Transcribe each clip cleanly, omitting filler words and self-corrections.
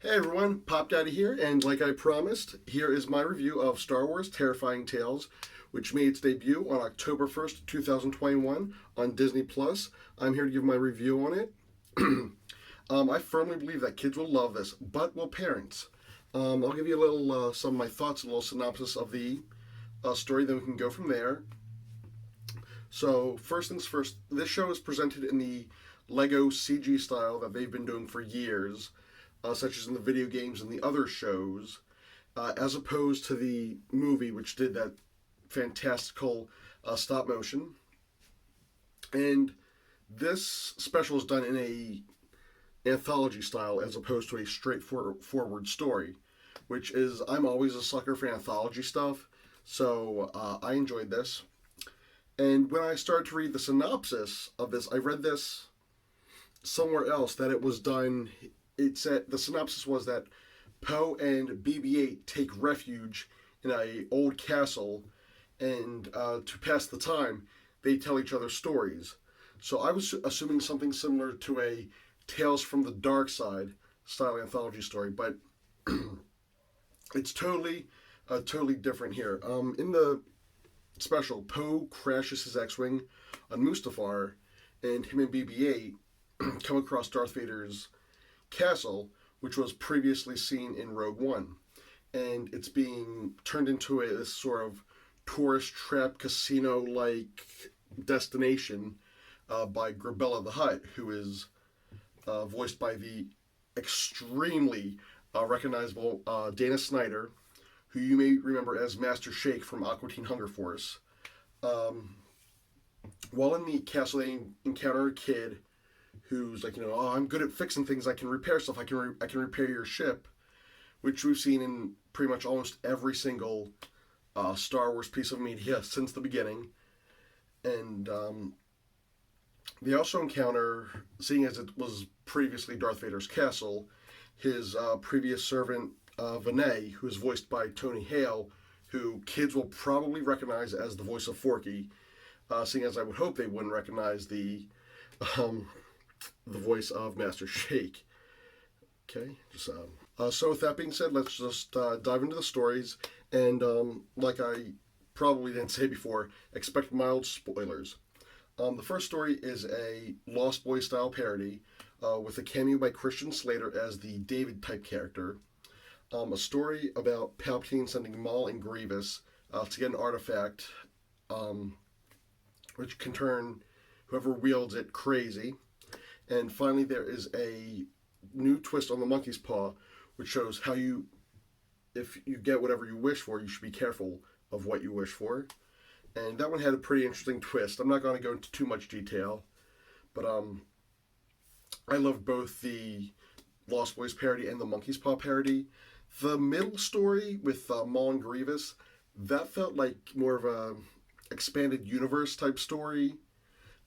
Hey everyone, Pop Daddy here, and like I promised, here is my review of Star Wars Terrifying Tales, which made its debut on October 1st, 2021 on Disney Plus. I'm here to give my review on it. I firmly believe that kids will love this, but will parents? I'll give you a little, some of my thoughts, a little synopsis of the story, then we can go from there. So, first things first, this show is presented in the Lego CG style that they've been doing for years, such as in the video games and the other shows, as opposed to the movie, which did that fantastical stop motion. And this special is done in a anthology style as opposed to a straightforward story, which is I'm always a sucker for anthology stuff, so I enjoyed this. And when I started to read the synopsis of this, I read this somewhere else that it was done. It said the synopsis was that Poe and BB-8 take refuge in a old castle, and to pass the time, they tell each other stories. So I was assuming something similar to a Tales from the Dark Side style anthology story, but it's totally different here. In the special, Poe crashes his X-wing on Mustafar, and him and BB-8 come across Darth Vader's castle, which was previously seen in Rogue One, and it's being turned into a sort of tourist trap casino-like destination by Grabella the Hutt, who is voiced by the extremely recognizable Dana Snyder, who you may remember as Master Shake from Aqua Teen Hunger Force. Um, while in the castle, they encounter a kid who's like, oh, I'm good at fixing things. I can repair stuff. I can repair your ship, which we've seen in pretty much almost every single Star Wars piece of media since the beginning. And they also encounter, seeing as it was previously Darth Vader's castle, his previous servant Vinay, who is voiced by Tony Hale, who kids will probably recognize as the voice of Forky, seeing as I would hope they wouldn't recognize um, the voice of Master Shake. Okay, so with that being said, let's just dive into the stories, and like I probably didn't say before, expect mild spoilers. The first story is a Lost Boys style parody with a cameo by Christian Slater as the David type character. A story about Palpatine sending Maul and Grievous to get an artifact, um, which can turn whoever wields it crazy. And finally, there is a new twist on the monkey's paw, which shows how if you get whatever you wish for, you should be careful of what you wish for. And that one had a pretty interesting twist. I'm not going to go into too much detail, but I loved both the Lost Boys parody and the Monkey's Paw parody. The middle story with Maul and Grievous, that felt like more of a expanded universe type story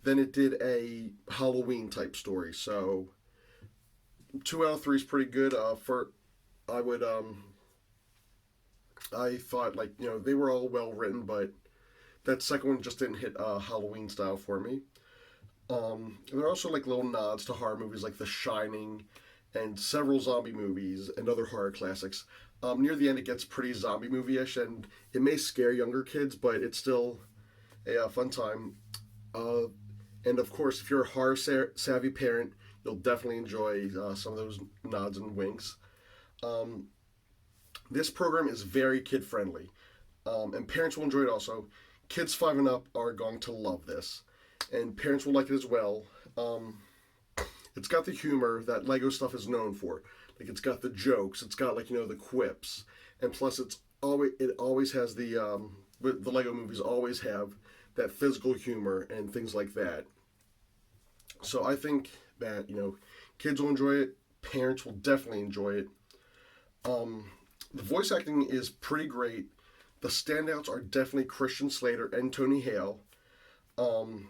than it did a Halloween type story. So 2 out of 3 is pretty good. For I would I thought they were all well written, but that second one just didn't hit Halloween style for me. There are also like little nods to horror movies like The Shining and several zombie movies and other horror classics. Near the end, it gets pretty zombie movie-ish, and it may scare younger kids, but it's still a fun time. And of course, if you're a horror savvy parent, you'll definitely enjoy some of those nods and winks. Um, this program is very kid friendly, and parents will enjoy it also. Kids 5 and up are going to love this, and parents will like it as well. It's got the humor that Lego stuff is known for. Like it's got the jokes, it's got the quips, and plus it always has the Lego movies always have that physical humor and things like that. So I think that kids will enjoy it, parents will definitely enjoy it. The voice acting is pretty great. The standouts are definitely Christian Slater and Tony Hale. Um,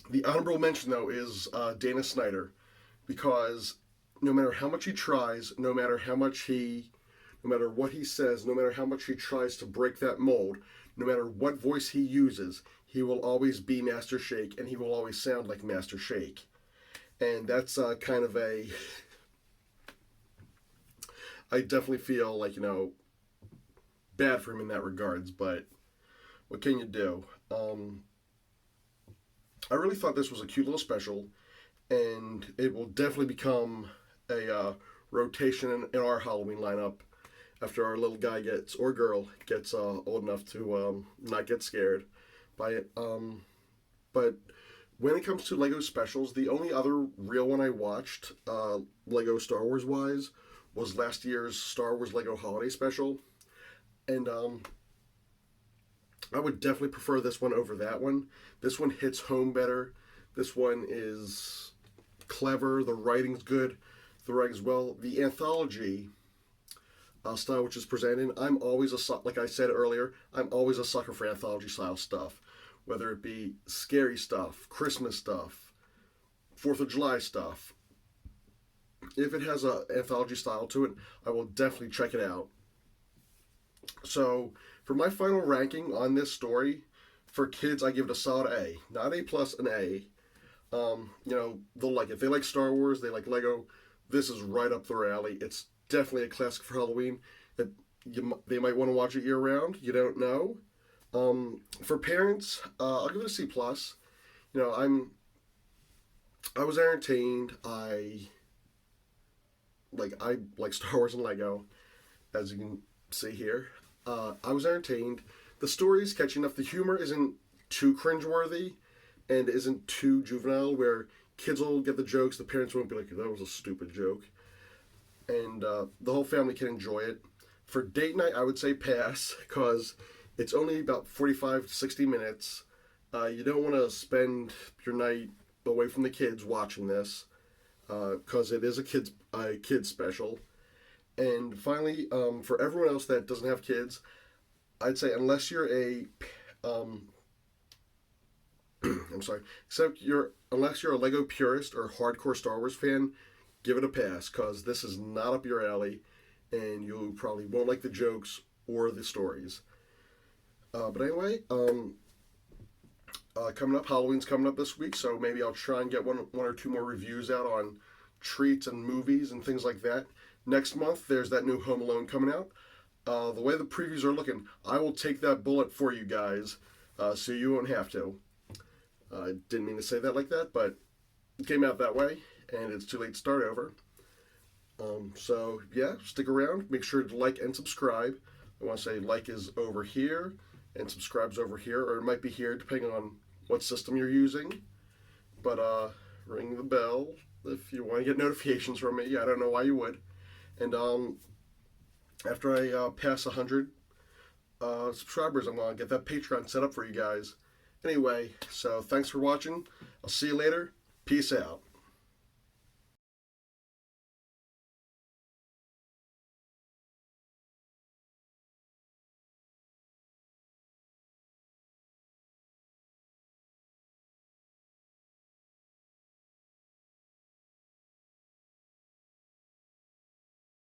the honorable mention though is Dana Snyder, because no matter how much he tries, no matter what he says, no matter how much he tries to break that mold, no matter what voice he uses, he will always be Master Shake, and he will always sound like Master Shake. And that's kind of I definitely feel like, bad for him in that regards, but what can you do? I really thought this was a cute little special, and it will definitely become a rotation in our Halloween lineup after our little guy gets, or girl gets old enough to not get scared by it. But when it comes to Lego specials, the only other real one I watched, Lego Star Wars wise, was last year's Star Wars Lego Holiday Special, and I would definitely prefer this one over that one. This one hits home better. This one is clever. The writing's good. The writing's well. The anthology style which is presented, I'm always like I said earlier, I'm always a sucker for anthology style stuff, whether it be scary stuff, Christmas stuff, Fourth of July stuff. If it has an anthology style to it, I will definitely check it out. So for my final ranking on this story, for kids, I give it a solid A, not A plus, an A. They'll like it. If they like Star Wars, they like Lego. This is right up their alley. It's definitely a classic for Halloween. That they might want to watch it year round. You don't know. For parents, I'll give it a C plus. I was entertained. I like Star Wars and Lego, as you can see here. I was entertained. The story is catchy enough. The humor isn't too cringeworthy and isn't too juvenile, where kids will get the jokes, the parents won't be like, that was a stupid joke. And the whole family can enjoy it. For date night, I would say pass, because it's only about 45 to 60 minutes. You don't want to spend your night away from the kids watching this, because it is a kids special. And finally, for everyone else that doesn't have kids, I'd say unless you're I'm sorry, unless you're a Lego purist or hardcore Star Wars fan, give it a pass, because this is not up your alley, and you probably won't like the jokes or the stories. But anyway, coming up, Halloween's coming up this week, so maybe I'll try and get one or two more reviews out on treats and movies and things like that. Next month, there's that new Home Alone coming out. The way the previews are looking, I will take that bullet for you guys, so you won't have to. I didn't mean to say that like that, but it came out that way, and it's too late to start over. So yeah, stick around. Make sure to like and subscribe. I want to say like is over here, and subscribe's over here, or it might be here depending on what system you're using. But ring the bell if you want to get notifications from me. I don't know why you would. And after I pass 100 subscribers, I'm going to get that Patreon set up for you guys. Anyway, so thanks for watching. I'll see you later. Peace out.